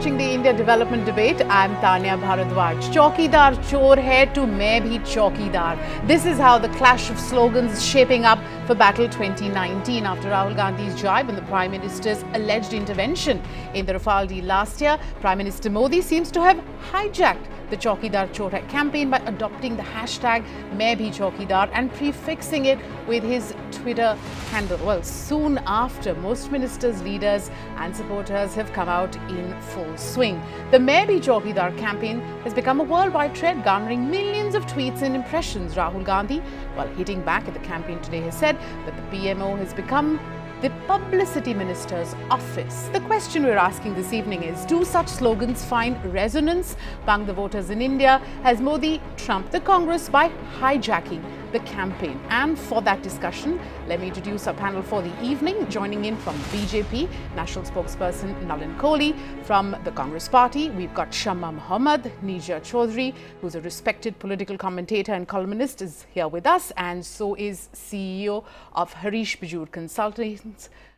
watching the India Development Debate. I'm Tanya Bharadwaj. Chowkidar Chor hai to main bhi chokidar. This is how the clash of slogans is shaping up for Battle 2019 after Rahul Gandhi's jibe and the Prime Minister's alleged intervention in the Rafale deal last year. Prime Minister Modi seems to have hijacked the Chowkidar Chor hai campaign by adopting the hashtag Main Bhi Chowkidar and prefixing it with his Twitter handle. Well, soon after, most ministers, leaders and supporters have come out in full swing. The Main Bhi Chowkidar campaign has become a worldwide trend, garnering millions of tweets and impressions. Rahul Gandhi, while hitting back at the campaign today, has said that the PMO has become the publicity minister's office. The question we're asking this evening is, do such slogans find resonance among the voters in India? Has Modi trumped the Congress by hijacking the campaign? And for that discussion, let me introduce our panel for the evening. Joining in from BJP, National Spokesperson Nalin Kohli. From the Congress Party, we've got Shamma Mohammed. Nija Chaudhary, who's a respected political commentator and columnist, is here with us. And so is CEO of Harish Bijur Consultants.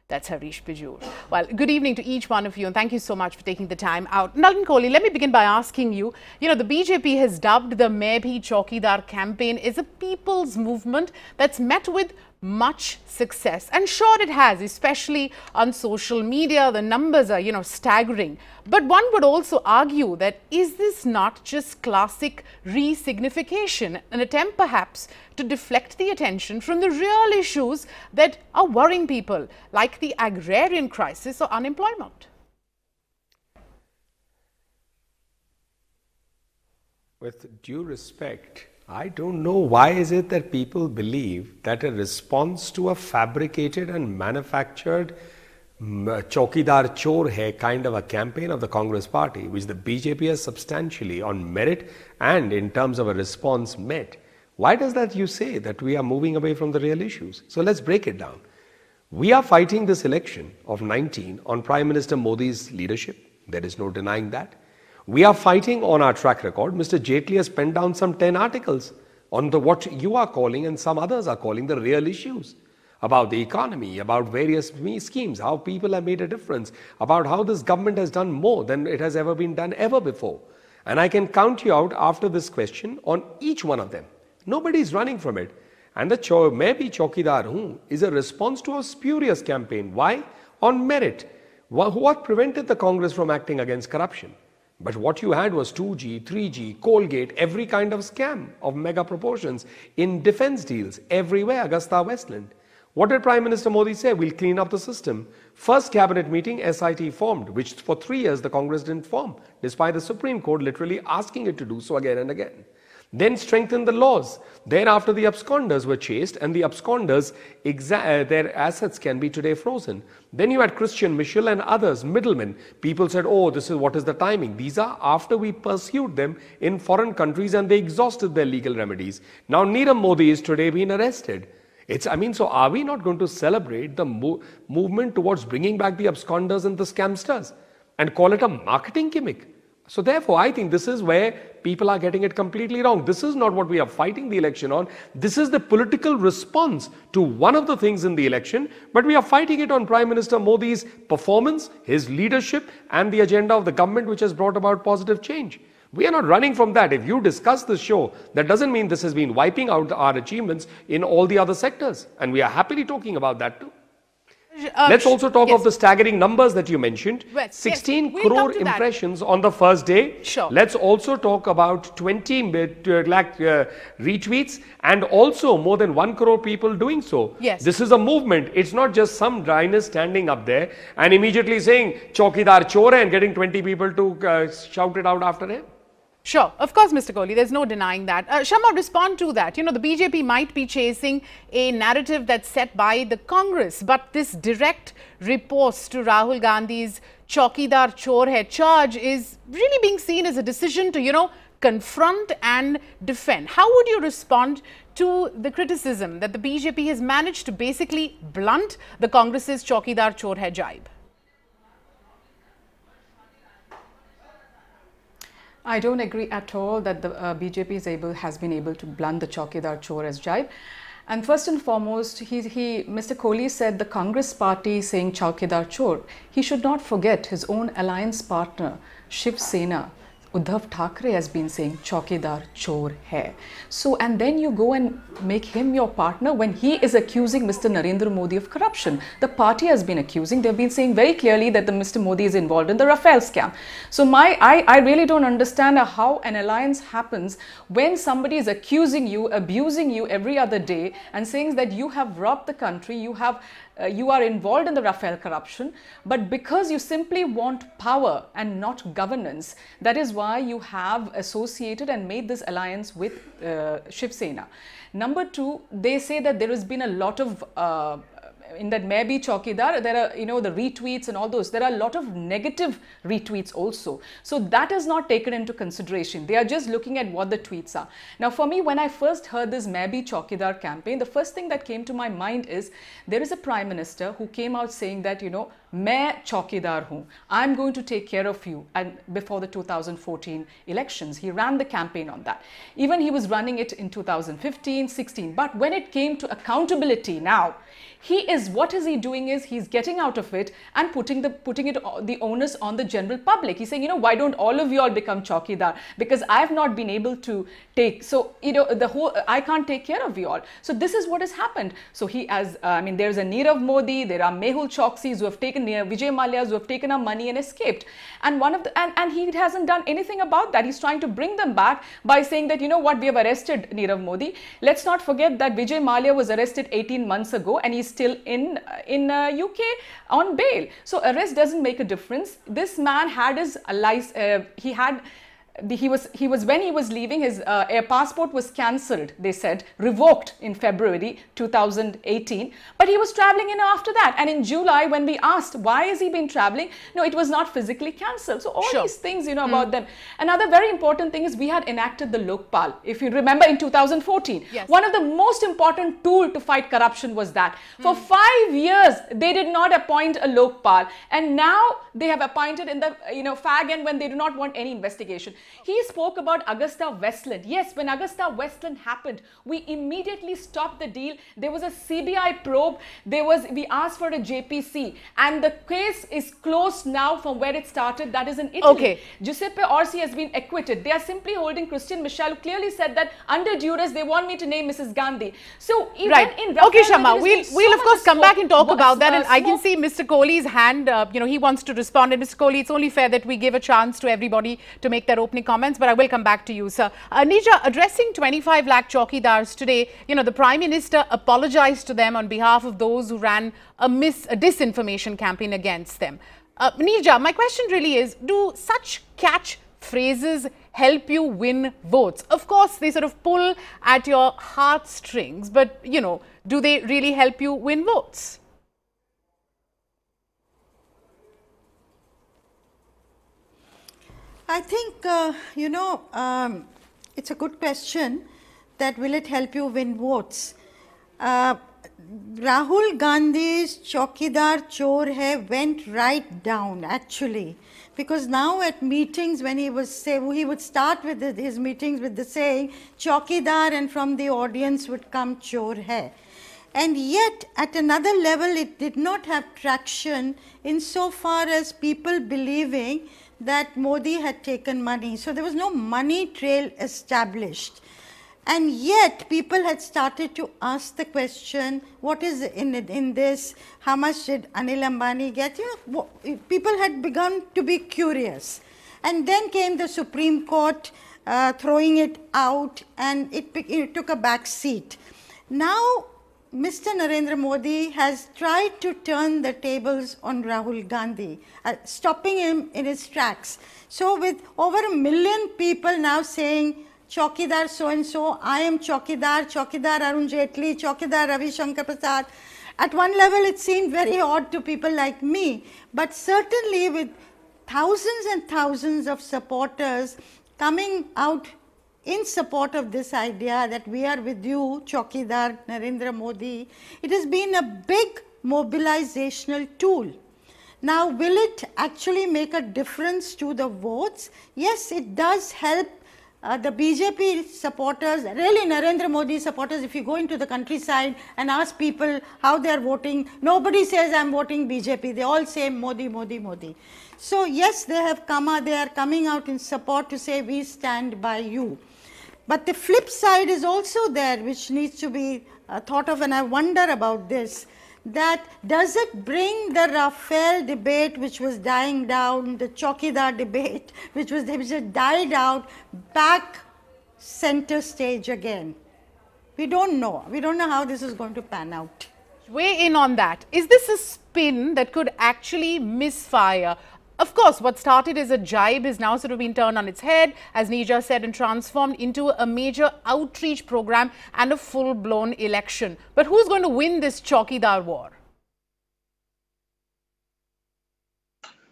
That's Harish Bijur. Well, good evening to each one of you and thank you so much for taking the time out. Nalin Kohli, let me begin by asking you, the BJP has dubbed the Main Bhi Chowkidar campaign as a people's movement that's met with much success. And sure it has, especially on social media. The numbers are, staggering. But one would also argue that is this not just classic re-signification, an attempt perhaps to deflect the attention from the real issues that are worrying people, like the agrarian crisis or unemployment? With due respect, I don't know why is it that people believe that a response to a fabricated and manufactured Chowkidar Chor hai kind of a campaign of the Congress party, which the BJP has substantially on merit and in terms of a response met. Why does that you say that we are moving away from the real issues? So let's break it down. We are fighting this election of 19 on Prime Minister Modi's leadership. There is no denying that. We are fighting on our track record. Mr. Jaitley has penned down some 10 articles on what you are calling and some others are calling the real issues about the economy, about various schemes, how people have made a difference, about how this government has done more than it has ever been done ever before. And I can count you out after this question on each one of them. Nobody is running from it. And the Main Bhi Chowkidar is a response to a spurious campaign. Why? On merit. What prevented the Congress from acting against corruption? But what you had was 2G, 3G, Colgate, every kind of scam of mega proportions in defense deals everywhere, Augusta Westland. What did Prime Minister Modi say? We'll clean up the system. First cabinet meeting, SIT formed, which for 3 years the Congress didn't form, despite the Supreme Court literally asking it to do so again and again. Then strengthen the laws. Thereafter, the absconders were chased and the absconders, their assets can be today frozen. Then you had Christian Michel and others, middlemen. People said, oh, what is the timing? These are after we pursued them in foreign countries and they exhausted their legal remedies. Now, Nirav Modi is today being arrested. So are we not going to celebrate the movement towards bringing back the absconders and the scamsters and call it a marketing gimmick? So therefore, I think this is where people are getting it completely wrong. This is not what we are fighting the election on. This is the political response to one of the things in the election, but we are fighting it on Prime Minister Modi's performance, his leadership, and the agenda of the government which has brought about positive change. We are not running from that. If you discuss this show, that doesn't mean this has been wiping out our achievements in all the other sectors. And we are happily talking about that too. Let's also talk of the staggering numbers that you mentioned. 16 crore impressions on the first day. Sure. Let's also talk about 20 lakh retweets and also more than 1 crore people doing so. Yes. This is a movement. It's not just some dryness standing up there and immediately saying Chowkidar Chor and getting 20 people to shout it out after him. Sure. Of course, Mr. Kohli, there's no denying that. Shamma, respond to that. The BJP might be chasing a narrative that's set by the Congress, but this direct riposte to Rahul Gandhi's Chowkidar Chor hai charge is really being seen as a decision to, confront and defend. How would you respond to the criticism that the BJP has managed to basically blunt the Congress's Chowkidar Chor hai jibe? I don't agree at all that the BJP has been able to blunt the Chowkidar Chor as jibe. And first and foremost, Mr. Kohli said the Congress party saying Chowkidar Chor. He should not forget his own alliance partner, Shiv Sena. Uddhav Thackeray has been saying Chowkidar Chor hai. So, and then you go and make him your partner when he is accusing Mr. Narendra Modi of corruption. The party has been accusing, they've been saying very clearly that the Mr. Modi is involved in the Rafale scam. So I really don't understand how an alliance happens when somebody is accusing you, abusing you every other day and saying that you have robbed the country, you are involved in the Rafale corruption, but because you simply want power and not governance, that is why you have associated and made this alliance with Shiv Sena. Number two, they say that there has been a lot of in that maybe Chowkidar, there are, the retweets and all those, there are a lot of negative retweets also. So that is not taken into consideration. They are just looking at what the tweets are. Now for me, when I first heard this maybe Chowkidar campaign, the first thing that came to my mind is there is a Prime Minister who came out saying that, मैं चौकीदार हूँ, I'm going to take care of you. And before the 2014 elections, he ran the campaign on that. Even he was running it in 2015, 16. But when it came to accountability now, what is he doing is he's getting out of it and putting the onus on the general public. He's saying, why don't all of you all become chowkidar? Because I've not been able to take, so, I can't take care of you all. So this is what has happened. So there's a Nirav Modi, there are Mehul Choksis who have taken, Vijay Mallya's who have taken our money and escaped. And and he hasn't done anything about that. He's trying to bring them back by saying that, we have arrested Nirav Modi. Let's not forget that Vijay Mallya was arrested 18 months ago and he's still in UK on bail. So arrest doesn't make a difference. This man had his when he was leaving, his air passport was cancelled, they said, revoked in February 2018, but he was travelling in after that. And in July, when we asked why has he been travelling, no, it was not physically cancelled. So all these things, about them. Another very important thing is we had enacted the Lokpal. If you remember, in 2014, one of the most important tools to fight corruption was that. For 5 years, they did not appoint a Lokpal, and now they have appointed in the fag end when they do not want any investigation. He spoke about Augusta Westland. Yes, when Augusta Westland happened, we immediately stopped the deal. There was a CBI probe. We asked for a JPC, and the case is closed now from where it started. That is in Italy. Okay. Giuseppe Orsi has been acquitted. They are simply holding Christian Michel, who clearly said that under duress they want me to name Mrs. Gandhi. So even in Rafale, okay, Shamma, we'll of course come back and talk about that. And I can see Mr. Kohli's hand. He wants to respond. And Mr. Kohli, it's only fair that we give a chance to everybody to make their opening comments, but I will come back to you, sir. Nija, addressing 25 lakh chowkidars today, the Prime Minister apologized to them on behalf of those who ran a disinformation campaign against them. Nija, my question really is, do such catch phrases help you win votes? Of course, they sort of pull at your heartstrings, but, do they really help you win votes? I think, it's a good question that will it help you win votes. Rahul Gandhi's Chowkidar Chor hai went right down actually, because now at meetings when he would start with his meetings with the saying Chowkidar, and from the audience would come Chor hai. And yet at another level it did not have traction insofar as people believing that Modi had taken money. So there was no money trail established. And yet people had started to ask the question, what is in this? How much did Anil Ambani get? People had begun to be curious. And then came the Supreme Court throwing it out, and it took a back seat. Now Mr. Narendra Modi has tried to turn the tables on Rahul Gandhi, stopping him in his tracks. So with over 1 million people now saying, Chowkidar so-and-so, I am Chowkidar, Chowkidar Arun Jaitley, Chowkidar Ravi Shankar Prasad. At one level it seemed very odd to people like me, but certainly with thousands and thousands of supporters coming out in support of this idea that we are with you, Chowkidar, Narendra Modi, it has been a big mobilizational tool. Now, will it actually make a difference to the votes? Yes, it does help the BJP supporters, really Narendra Modi supporters, if you go into the countryside and ask people how they are voting, nobody says I'm voting BJP. They all say Modi, Modi, Modi. So yes, they are coming out in support to say we stand by you. But the flip side is also there, which needs to be thought of, and I wonder about this, that does it bring the Rafale debate, which was dying down, the Chowkidar debate, which had died out, back center stage again? We don't know. We don't know how this is going to pan out. Weigh in on that. Is this a spin that could actually misfire? Of course, what started as a jibe has now sort of been turned on its head, as Nija said, and transformed into a major outreach program and a full-blown election. But who's going to win this Chowkidar war?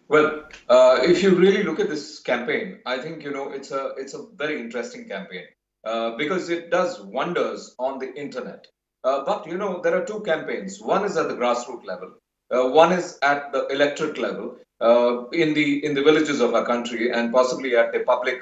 Well, if you really look at this campaign, I think, it's a very interesting campaign because it does wonders on the internet. But, there are two campaigns. One is at the grassroots level. One is at the electorate level. In the villages of our country and possibly at the public,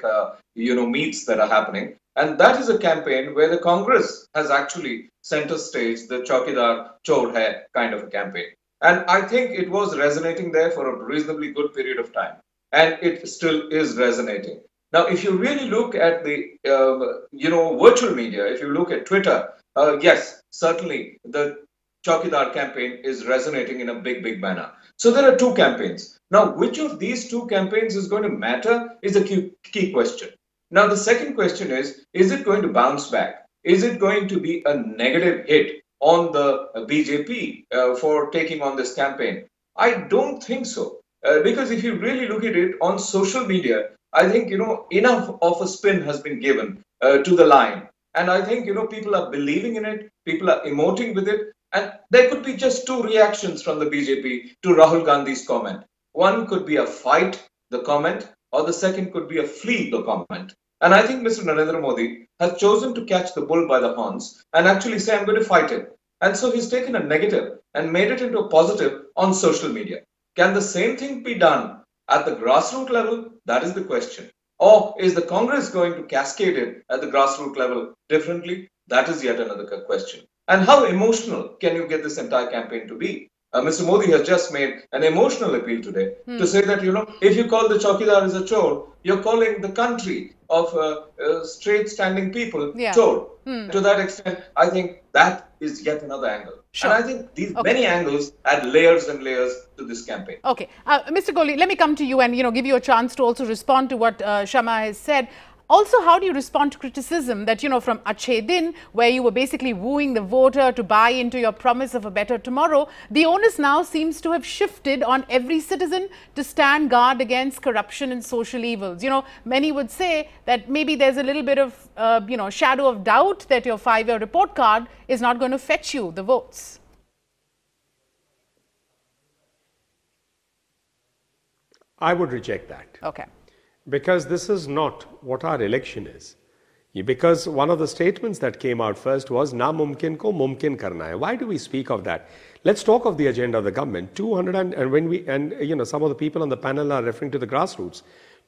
meets that are happening. And that is a campaign where the Congress has actually center stage the Chowkidar Chor hai kind of a campaign. And I think it was resonating there for a reasonably good period of time. And it still is resonating. Now, if you really look at the, virtual media, if you look at Twitter, yes, certainly the Chowkidar campaign is resonating in a big manner. So there are two campaigns. Now, which of these two campaigns is going to matter is a key question. Now, the second question is it going to bounce back? Is it going to be a negative hit on the BJP for taking on this campaign? I don't think so. Because if you really look at it on social media, I think, enough of a spin has been given to the line. And I think, people are believing in it. People are emoting with it. And there could be just two reactions from the BJP to Rahul Gandhi's comment. One could be a fight the comment, or the second could be a flee the comment. And I think Mr. Narendra Modi has chosen to catch the bull by the horns and actually say, I'm going to fight it. And so he's taken a negative and made it into a positive on social media. Can the same thing be done at the grassroots level? That is the question. Or is the Congress going to cascade it at the grassroots level differently? That is yet another question. And how emotional can you get this entire campaign to be? Mr. Modi has just made an emotional appeal today to say that, if you call the Chowkidar as a chore, you're calling the country of straight standing people chore. To that extent, I think that is yet another angle. Sure. And I think these many angles add layers and layers to this campaign. Okay. Mr. Kohli, let me come to you and, give you a chance to also respond to what Shama has said. Also, how do you respond to criticism that, from Achhe Din, where you were basically wooing the voter to buy into your promise of a better tomorrow, the onus now seems to have shifted on every citizen to stand guard against corruption and social evils. Many would say that maybe there's a little bit of, shadow of doubt that your 5-year report card is not going to fetch you the votes. I would reject that. Okay. Because this is not what our election is. Because one of the statements that came out first was, na mumkin ko mumkin karna hai. Why do we speak of that? Let's talk of the agenda of the government. Some of the people on the panel are referring to the grassroots.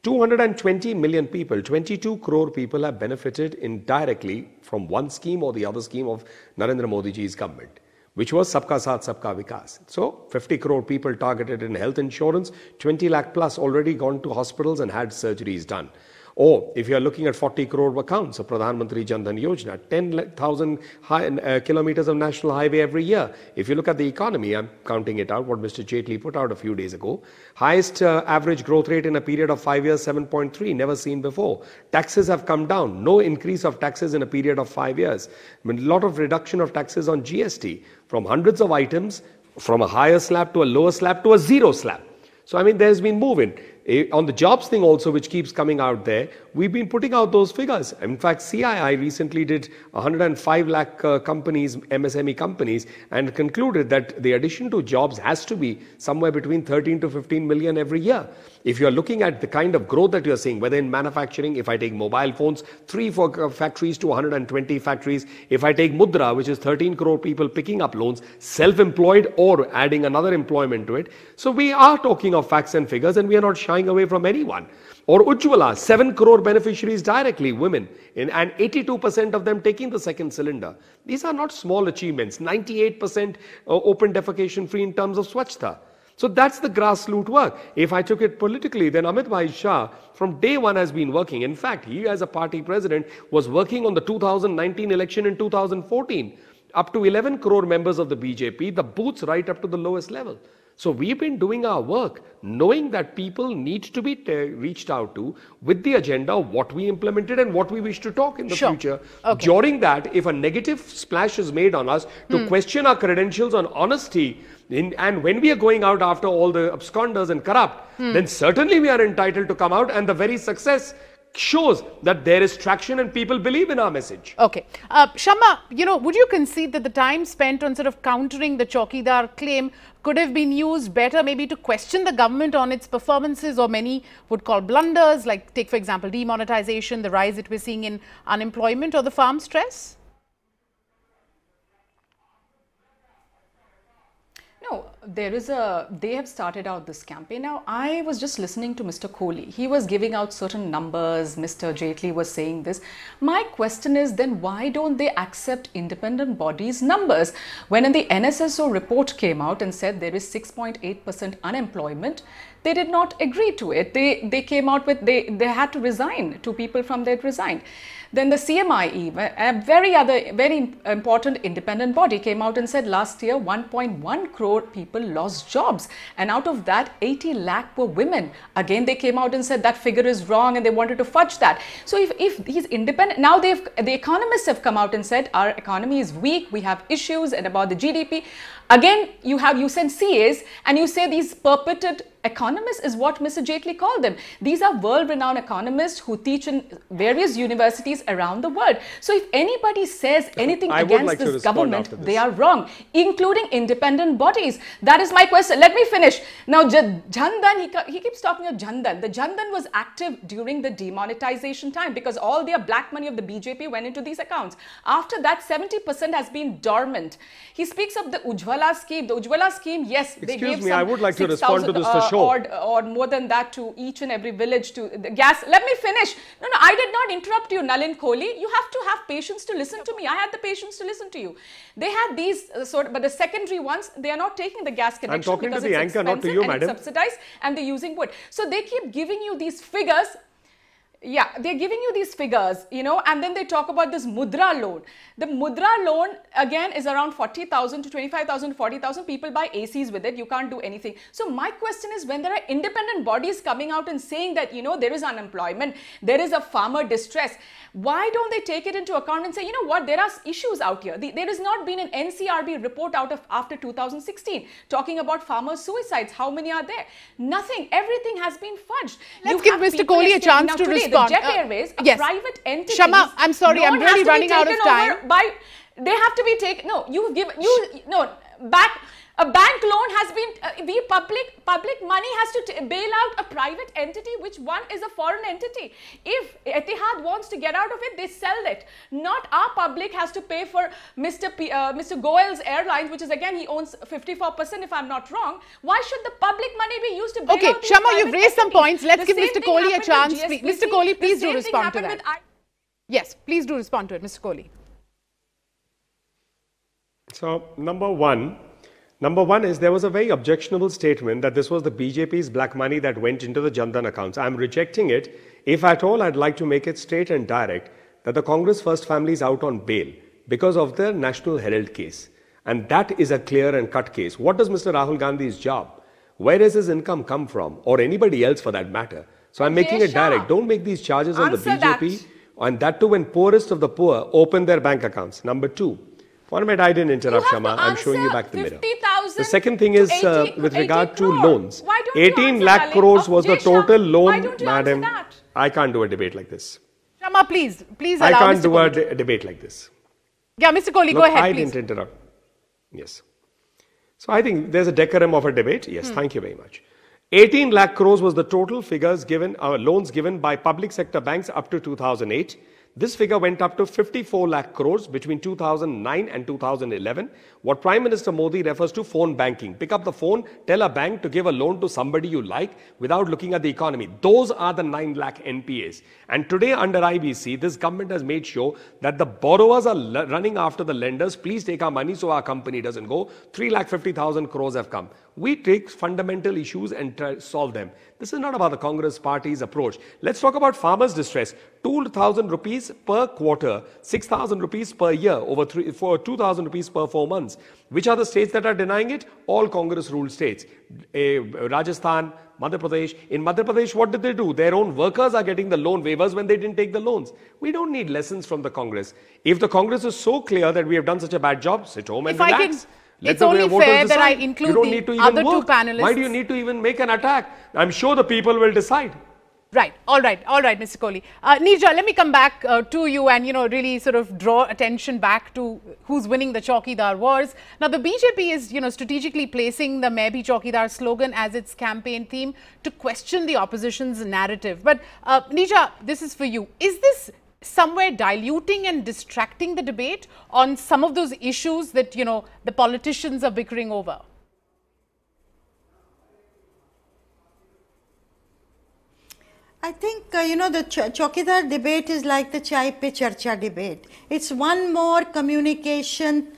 220 million people, 22 crore people have benefited indirectly from one scheme or the other scheme of Narendra Modi ji's government, which was Sabka Saath, Sabka Vikas. So, 50 crore people targeted in health insurance, 20 lakh plus already gone to hospitals and had surgeries done. Or, if you are looking at 40 crore accounts of Pradhan Mantri Jan Dhan Yojana, 10,000 kilometers of national highway every year. If you look at the economy, I'm counting it out, what Mr. Jaitley put out a few days ago. Highest average growth rate in a period of 5 years, 7.3, never seen before. Taxes have come down, no increase of taxes in a period of 5 years. A lot of reduction of taxes on GST from hundreds of items, from a higher slab to a lower slab to a zero slab. So, there's been movement. On the jobs thing also, which keeps coming out there, we've been putting out those figures. In fact, CII recently did 105 lakh companies, MSME companies, and concluded that the addition to jobs has to be somewhere between 13 to 15 million every year. If you're looking at the kind of growth that you're seeing, whether in manufacturing, if I take mobile phones, 3 factories to 120 factories. If I take Mudra, which is 13 crore people picking up loans, self-employed or adding another employment to it. So we are talking of facts and figures, and we are not shy shying away from anyone. Or Ujjwala, 7 crore beneficiaries directly, women, and 82% of them taking the second cylinder. These are not small achievements. 98% open defecation free in terms of Swachhta. So that's the grassroots work. If I took it politically, then Amit Bhai Shah from day one has been working. In fact, he as a party president was working on the 2019 election in 2014. Up to 11 crore members of the BJP, the booths right up to the lowest level. So we've been doing our work, knowing that people need to be reached out to with the agenda of what we implemented and what we wish to talk in the future. Okay. During that, if a negative splash is made on us to question our credentials on honesty, and when we are going out after all the absconders and corrupt, then certainly we are entitled to come out, and the very success shows that there is traction and people believe in our message. Okay. Shamma, would you concede that the time spent on sort of countering the Chowkidar claim could have been used better, maybe to question the government on its performances, or many would call blunders, like take for example demonetization, the rise that we're seeing in unemployment, or the farm stress? No, they have started out this campaign. Now, I was just listening to Mr. Kohli. He was giving out certain numbers. Mr. Jaitley was saying this. My question is then, why don't they accept independent bodies' numbers? When in the NSSO report came out and said there is 6.8% unemployment, they did not agree to it. They came out with, they had to resign. 2 people from there resigned. Then the CMIE, a very important independent body, came out and said last year 1.1 crore people lost jobs, and out of that 80 lakh were women. Again, they came out and said that figure is wrong and they wanted to fudge that. So if he's independent, now the economists have come out and said our economy is weak, we have issues, and about the GDP. Again, you send CAs and you say these purported economists is what Mr. Jaitley called them. These are world-renowned economists who teach in various universities around the world. So if anybody says anything against this government, they are wrong, including independent bodies. That is my question. Let me finish. Now, Jandan, he keeps talking of Jandan. The Jandan was active during the demonetization time because all their black money of the BJP went into these accounts. After that, 70% has been dormant. He speaks of the Ujjwala scheme. The Ujjwala scheme, yes, they gave some I would like to respond to this for sure. Or more than that to each and every village to the gas. Let me finish. No, I did not interrupt you, Nalin Kohli. You have to have patience to listen to me. I had the patience to listen to you. They had these but the secondary ones, they are not taking the gas connection. I'm talking to the anchor, not to you, madam. It's subsidized and they're using wood. So they keep giving you these figures. Yeah, they're giving you these figures, and then they talk about this Mudra loan. The Mudra loan, again, is around 40,000 to 25,000, 40,000. People buy ACs with it. You can't do anything. So my question is, when there are independent bodies coming out and saying that, there is unemployment, there is a farmer distress, why don't they take it into account and say, what, there are issues out here. There has not been an NCRB report after 2016 talking about farmer suicides. How many are there? Nothing. Everything has been fudged. Let's give Mr. Kohli a chance to respond. The Jet Airways, a private entity. Shamma, I'm sorry, I'm really running out of time. They have to be taken. No, a bank loan has been, public money has to bail out a private entity, which one is a foreign entity. If Etihad wants to get out of it, they sell it. Not our public has to pay for Mr. Goel's airlines, which is again, he owns 54% if I'm not wrong. Why should the public money be used to bail out these Shamma, you've raised some entities? points. Let's give Mr. Kohli a chance. Mr. Kohli, please do respond to that. Yes, please do respond to it, Mr. Kohli. So, number one is there was a very objectionable statement that this was the BJP's black money that went into the Jandan accounts. I'm rejecting it. If at all, I'd like to make it straight and direct that the Congress First family is out on bail because of the National Herald case. And that is a clear and cut case. What does Mr. Rahul Gandhi's job? Where does his income come from? Or anybody else for that matter? So I'm making it direct. Don't make these charges on the BJP. And that too when poorest of the poor open their bank accounts. Number 2. One minute, I didn't interrupt, Shamma. I'm showing you back the mirror. The second thing is with regard to loans. 18 lakh crores was the total loan, madam. I can't do a debate like this. Shamma, please allow I can't do a debate like this. Yeah, Mr. Kohli, go ahead, I didn't interrupt. Yes. So I think there's a decorum of a debate. Yes, thank you very much. 18 lakh crores was the total figures given, loans given by public sector banks up to 2008. This figure went up to 54 lakh crores between 2009 and 2011. What Prime Minister Modi refers to phone banking. Pick up the phone, tell a bank to give a loan to somebody you like without looking at the economy. Those are the 9 lakh NPAs. And today under IBC, this government has made sure that the borrowers are running after the lenders. Please take our money so our company doesn't go. 3,50,000 crores have come. We take fundamental issues and try to solve them. This is not about the Congress party's approach. Let's talk about farmers' distress. 2,000 rupees per quarter, 6,000 rupees per year, for 2,000 rupees per 4 months. Which are the states that are denying it? All Congress-ruled states. Rajasthan, Madhya Pradesh. In Madhya Pradesh, what did they do? Their own workers are getting the loan waivers when they didn't take the loans. We don't need lessons from the Congress. If the Congress is so clear that we have done such a bad job, sit home and relax. It's only fair that I include the other two panelists. Why do you need to even make an attack? I'm sure the people will decide. Right. All right, Mr. Kohli. Neerja, let me come back to you and, really sort of draw attention back to who's winning the Chowkidar wars. Now, the BJP is, strategically placing the Main Bhi Chowkidar slogan as its campaign theme to question the opposition's narrative. But, Neerja, this is for you. Is this somewhere diluting and distracting the debate on some of those issues that, the politicians are bickering over? I think, the Chowkidar debate is like the Chai Pe Charcha debate. It's one more communication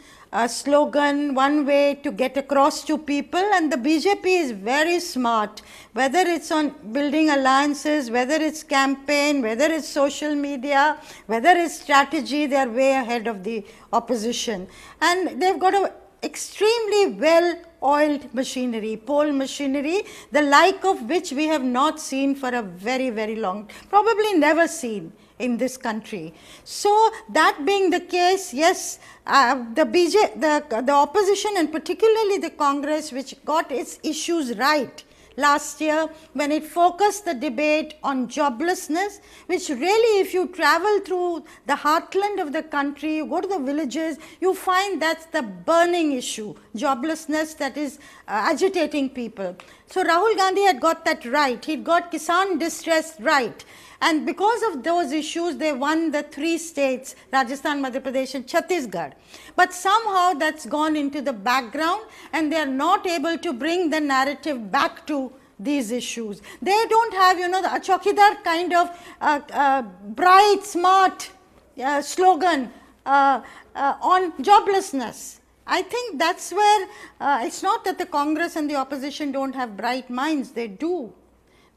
slogan, one way to get across to people, and the BJP is very smart, whether it's on building alliances, whether it's campaign, whether it's social media, whether it's strategy, they are way ahead of the opposition. And they've got a extremely well-oiled machinery, poll machinery, the like of which we have not seen for a very, very long, probably never seen in this country. So that being the case, yes, the opposition and particularly the Congress, which got its issues right last year when it focused the debate on joblessness, which really, if you travel through the heartland of the country, you go to the villages, you find that's the burning issue, joblessness that is agitating people. So Rahul Gandhi had got that right. He'd got Kisan distress right. And because of those issues, they won the 3 states, Rajasthan, Madhya Pradesh and Chhattisgarh. But somehow that's gone into the background and they are not able to bring the narrative back to these issues. They don't have, a Chowkidar kind of bright, smart slogan on joblessness. I think that's where it's not that the Congress and the opposition don't have bright minds. They do.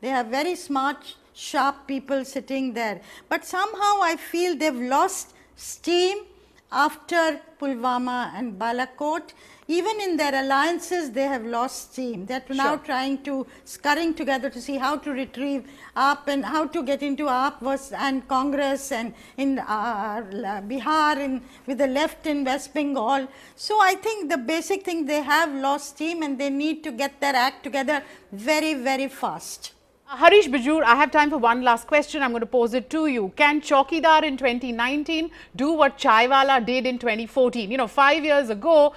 They have very smart, sharp people sitting there. But somehow I feel they've lost steam after Pulwama and Balakot. Even in their alliances, they have lost steam. They're now trying to, scurrying together to see how to retrieve AAP and how to get into AAP and Congress and in Bihar with the left in West Bengal. So I think the basic thing, they have lost steam and they need to get their act together very, very fast. Harish Bijur, I have time for one last question. I'm going to pose it to you. Can Chowkidar in 2019 do what Chaiwala did in 2014? 5 years ago,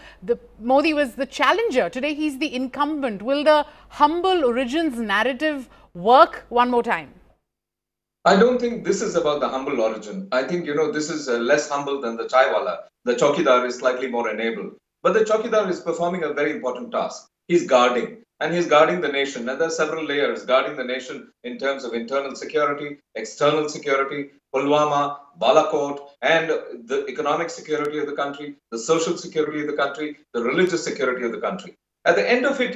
Modi was the challenger. Today, he's the incumbent. Will the humble origins narrative work one more time? I don't think this is about the humble origin. I think, this is less humble than the Chaiwala. The Chowkidar is slightly more enabled. But the Chowkidar is performing a very important task. He's guarding. And he's guarding the nation. And there are several layers guarding the nation in terms of internal security, external security, Pulwama, Balakot, and the economic security of the country, the social security of the country, the religious security of the country. At the end of it,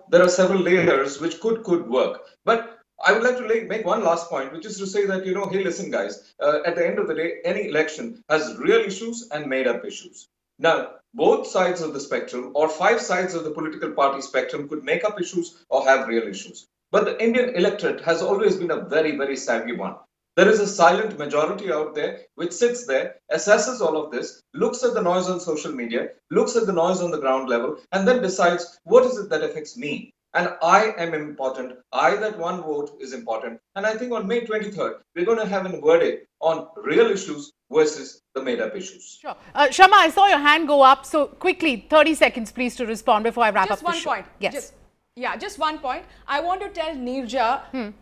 there are several layers which could work. But I would like to make one last point, which is to say that, hey, listen, guys, at the end of the day, any election has real issues and made up issues. Now, both sides of the spectrum or 5 sides of the political party spectrum could make up issues or have real issues. But the Indian electorate has always been a very, very savvy one. There is a silent majority out there which sits there, assesses all of this, looks at the noise on social media, looks at the noise on the ground level, and then decides what is it that affects me. And I am important. That one vote is important. And I think on May 23rd, we're going to have a verdict on real issues versus the made-up issues. Sure. Shama, I saw your hand go up. So quickly, 30 seconds, please, to respond before I wrap up the show. Just one point. Yes. Just one point. I want to tell Neerja,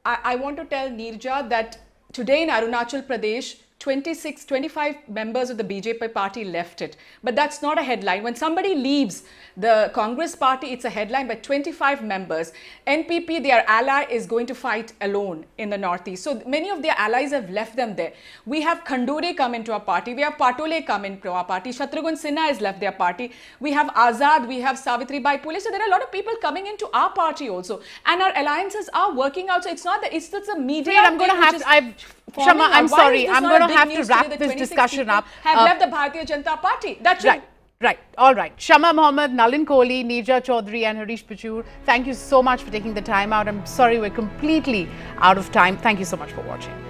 I want to tell Neerja that today in Arunachal Pradesh, 25 members of the BJP party left it. But that's not a headline. When somebody leaves the Congress party, it's a headline, but 25 members. NPP, their ally, is going to fight alone in the Northeast. So many of their allies have left them there. We have Khandure come into our party. We have Patole come into our party. Shatrughan Sinha has left their party. We have Azad. We have Savitribai Phule. So there are a lot of people coming into our party also. And our alliances are working out. So it's not that it's just a media. Wait, I'm going to have Shama, I'm sorry. I'm going to have to wrap this discussion up. Have left the Bharatiya Janata Party. That's right. Right. All right. Shama Mohammed, Nalin Kohli, Neerja Chaudhary and Harish Pichur, thank you so much for taking the time out. I'm sorry we're completely out of time. Thank you so much for watching.